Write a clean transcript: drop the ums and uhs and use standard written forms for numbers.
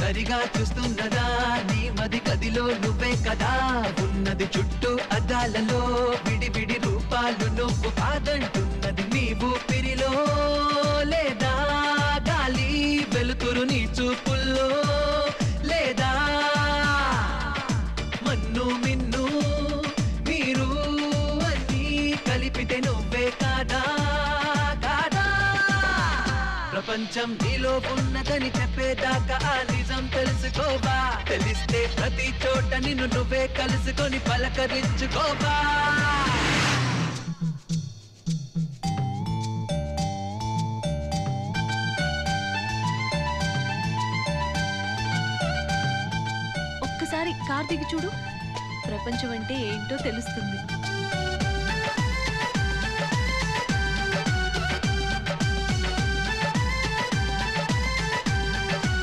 సరిగా చూస్తున్నదా నీ మది గదిలో నువ్వే కదా ఉన్నది చుట్టూ అద్దాలలో విడి రూపాలు నువ్వు కాదంటున్నది నీవు పిరిలో లేదా గాలి వెలుతురు నీ చూపుల్లో లేదా మన్ను మిన్ను మీరు అన్నీ కలిపితే నువ్వే కాదా ప్రపంచం నీలో ఉన్నదని చెప్పేదాకా ఆ నిజం తెలుసుకోవా తెలిస్తే ప్రతి చోట నిన్ను నువ్వే కలుసుకొని పలకరించుకోవా ఒక్కసారి కార్ దిగి చూడు ప్రపంచం అంటే ఏంటో తెలుస్తుంది.